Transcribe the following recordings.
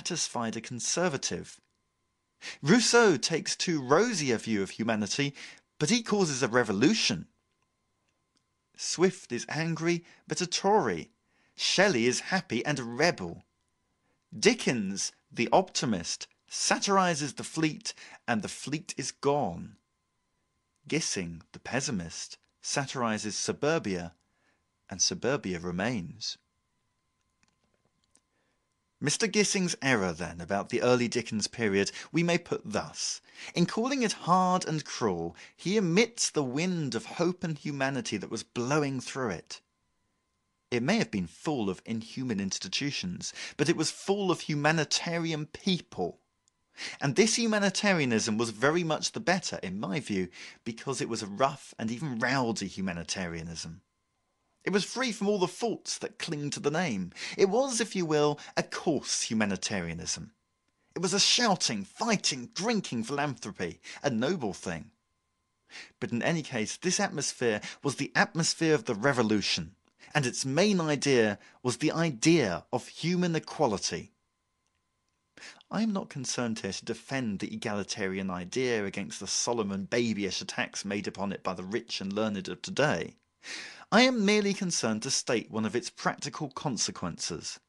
satisfied a conservative. Rousseau takes too rosy a view of humanity, but he causes a revolution. Swift is angry, but a Tory. Shelley is happy and a rebel. Dickens, the optimist, satirizes the fleet, and the fleet is gone. Gissing, the pessimist, satirizes suburbia, and suburbia remains. Mr. Gissing's error, then, about the early Dickens period we may put thus. In calling it hard and cruel, he omits the wind of hope and humanity that was blowing through it. It may have been full of inhuman institutions, but it was full of humanitarian people. And this humanitarianism was very much the better, in my view, because it was a rough and even rowdy humanitarianism. It was free from all the faults that cling to the name. It was, if you will, a coarse humanitarianism. It was a shouting, fighting, drinking philanthropy, a noble thing. But in any case, this atmosphere was the atmosphere of the Revolution, and its main idea was the idea of human equality. I am not concerned here to defend the egalitarian idea against the solemn and babyish attacks made upon it by the rich and learned of today. I am merely concerned to state one of its practical consequences.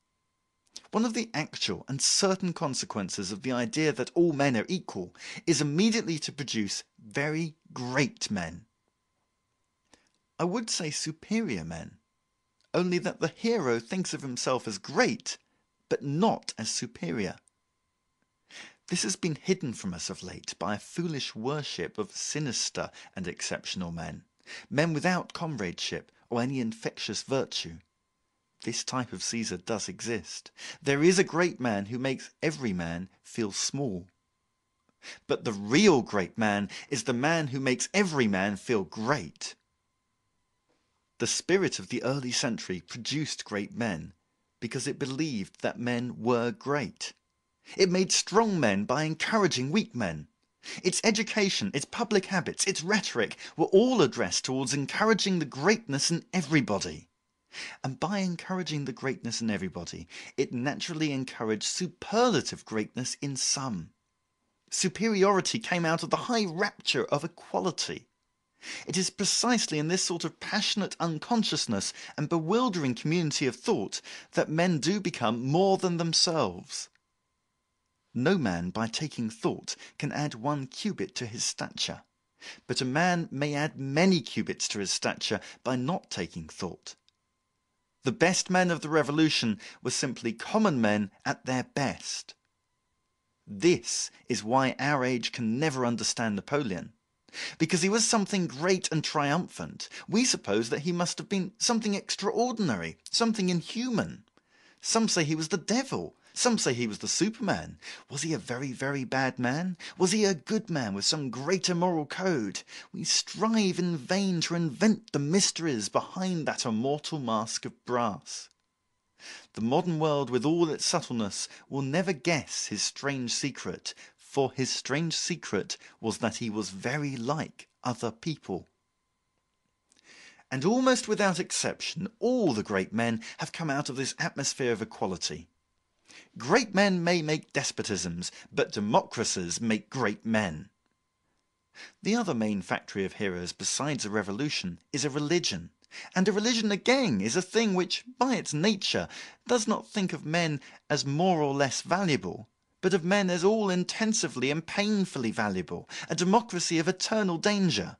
One of the actual and certain consequences of the idea that all men are equal is immediately to produce very great men. I would say superior men, only that the hero thinks of himself as great, but not as superior. This has been hidden from us of late by a foolish worship of sinister and exceptional men. Men without comradeship or any infectious virtue. This type of Caesar does exist. There is a great man who makes every man feel small. But the real great man is the man who makes every man feel great. The spirit of the early century produced great men because it believed that men were great. It made strong men by encouraging weak men. Its education, its public habits, its rhetoric were all addressed towards encouraging the greatness in everybody. And by encouraging the greatness in everybody, it naturally encouraged superlative greatness in some. Superiority came out of the high rapture of equality. It is precisely in this sort of passionate unconsciousness and bewildering community of thought that men do become more than themselves. No man, by taking thought, can add 1 cubit to his stature, but a man may add many cubits to his stature by not taking thought. The best men of the Revolution were simply common men at their best. This is why our age can never understand Napoleon. Because he was something great and triumphant, we suppose that he must have been something extraordinary, something inhuman. Some say he was the devil. Some say he was the Superman. Was he a very, very bad man? Was he a good man with some greater moral code? We strive in vain to invent the mysteries behind that immortal mask of brass. The modern world, with all its subtleness, will never guess his strange secret, for his strange secret was that he was very like other people. And almost without exception, all the great men have come out of this atmosphere of equality. Great men may make despotisms, but democracies make great men. The other main factory of heroes besides a revolution is a religion, and a religion again is a thing which, by its nature, does not think of men as more or less valuable, but of men as all intensively and painfully valuable, a democracy of eternal danger.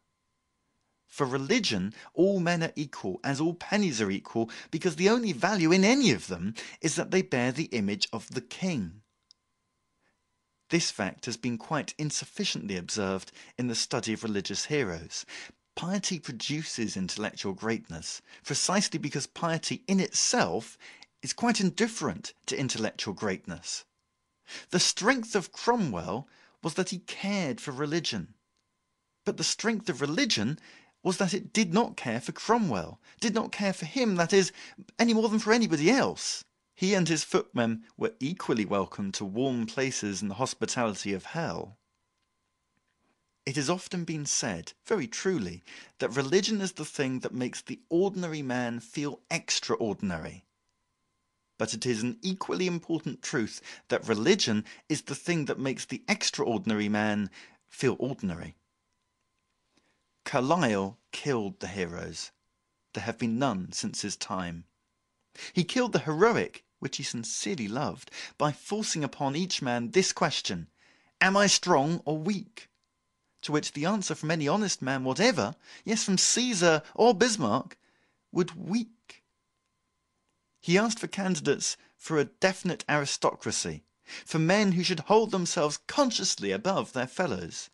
For religion, all men are equal, as all pennies are equal, because the only value in any of them is that they bear the image of the king. This fact has been quite insufficiently observed in the study of religious heroes. Piety produces intellectual greatness, precisely because piety in itself is quite indifferent to intellectual greatness. The strength of Cromwell was that he cared for religion. But the strength of religion was that it did not care for Cromwell, did not care for him, that is, any more than for anybody else. He and his footmen were equally welcome to warm places in the hospitality of hell. It has often been said, very truly, that religion is the thing that makes the ordinary man feel extraordinary. but it is an equally important truth that religion is the thing that makes the extraordinary man feel ordinary. Carlyle killed the heroes. There have been none since his time. He killed the heroic, which he sincerely loved, by forcing upon each man this question: am I strong or weak? To which the answer from any honest man whatever, yes, from Caesar or Bismarck, would weak. He asked for candidates for a definite aristocracy, for men who should hold themselves consciously above their fellows.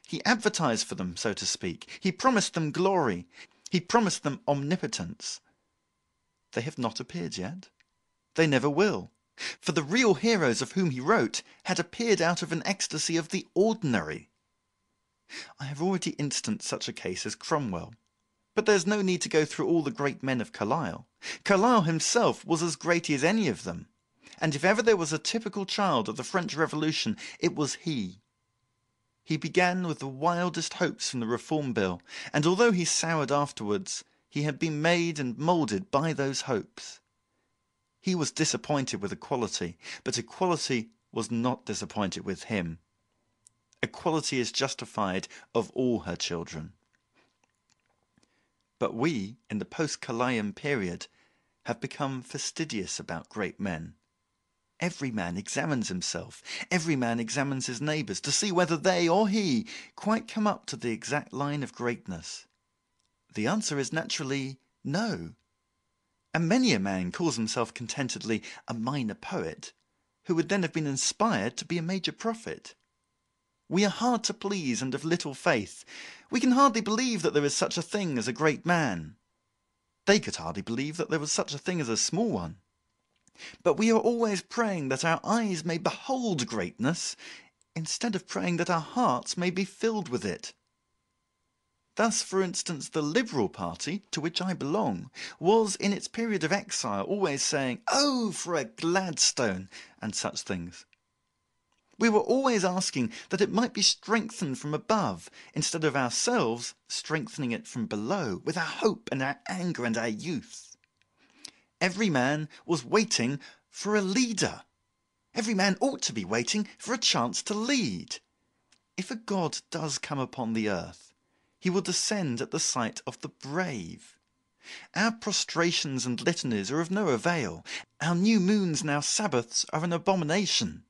He advertised for them, so to speak. He promised them glory. He promised them omnipotence. They have not appeared yet. They never will. For the real heroes of whom he wrote had appeared out of an ecstasy of the ordinary. I have already instanced such a case as Cromwell. But there is no need to go through all the great men of Carlyle. Carlyle himself was as great as any of them. And if ever there was a typical child of the French Revolution, it was he. He began with the wildest hopes from the Reform Bill, and although he soured afterwards, he had been made and moulded by those hopes. He was disappointed with equality, but equality was not disappointed with him. Equality is justified of all her children. But we, in the post-Carlylean period, have become fastidious about great men. Every man examines himself, every man examines his neighbours, to see whether they or he quite come up to the exact line of greatness. The answer is naturally no. And many a man calls himself contentedly a minor poet, who would then have been inspired to be a major prophet. We are hard to please and of little faith. We can hardly believe that there is such a thing as a great man. They could hardly believe that there was such a thing as a small one. But we are always praying that our eyes may behold greatness, instead of praying that our hearts may be filled with it. Thus, for instance, the Liberal party, to which I belong, was in its period of exile always saying, "Oh, for a Gladstone," and such things. We were always asking that it might be strengthened from above, instead of ourselves strengthening it from below, with our hope and our anger and our youth. Every man was waiting for a leader. Every man ought to be waiting for a chance to lead. If a God does come upon the earth, he will descend at the sight of the brave. Our prostrations and litanies are of no avail. Our new moons and our Sabbaths are an abomination.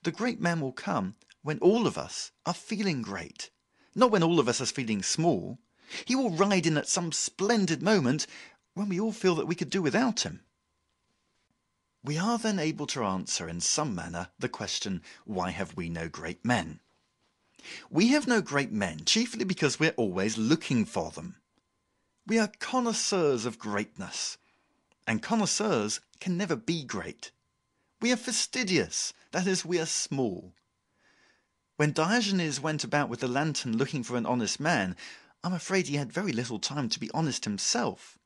The great man will come when all of us are feeling great, not when all of us are feeling small. He will ride in at some splendid moment when we all feel that we could do without him. We are then able to answer in some manner the question, why have we no great men? We have no great men chiefly because we are always looking for them. We are connoisseurs of greatness, and connoisseurs can never be great. We are fastidious, that is, we are small. When Diogenes went about with a lantern looking for an honest man, I'm afraid he had very little time to be honest himself.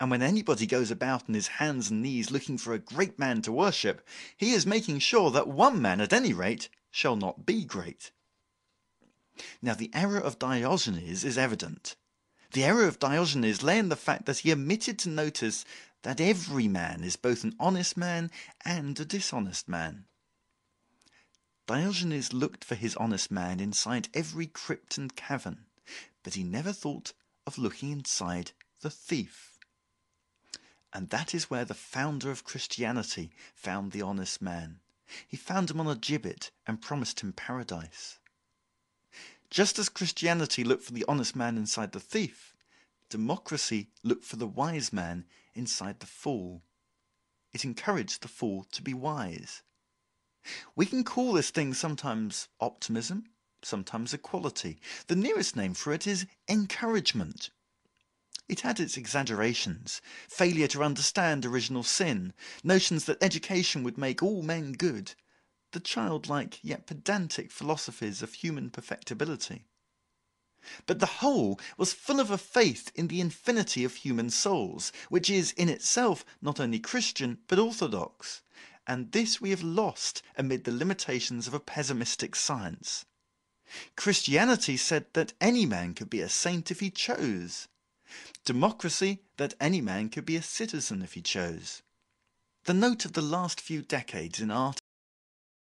And when anybody goes about on his hands and knees looking for a great man to worship, he is making sure that one man, at any rate, shall not be great. Now the error of Diogenes is evident. The error of Diogenes lay in the fact that he omitted to notice that every man is both an honest man and a dishonest man. Diogenes looked for his honest man inside every crypt and cavern, but he never thought of looking inside the thief. And that is where the founder of Christianity found the honest man. He found him on a gibbet and promised him paradise. Just as Christianity looked for the honest man inside the thief, democracy looked for the wise man inside the fool. It encouraged the fool to be wise. We can call this thing sometimes optimism, sometimes equality. The nearest name for it is encouragement. It had its exaggerations, failure to understand original sin, notions that education would make all men good, the childlike yet pedantic philosophies of human perfectibility. But the whole was full of a faith in the infinity of human souls, which is in itself not only Christian but orthodox, and this we have lost amid the limitations of a pessimistic science. Christianity said that any man could be a saint if he chose. Democracy, that any man could be a citizen if he chose. The note of the last few decades in art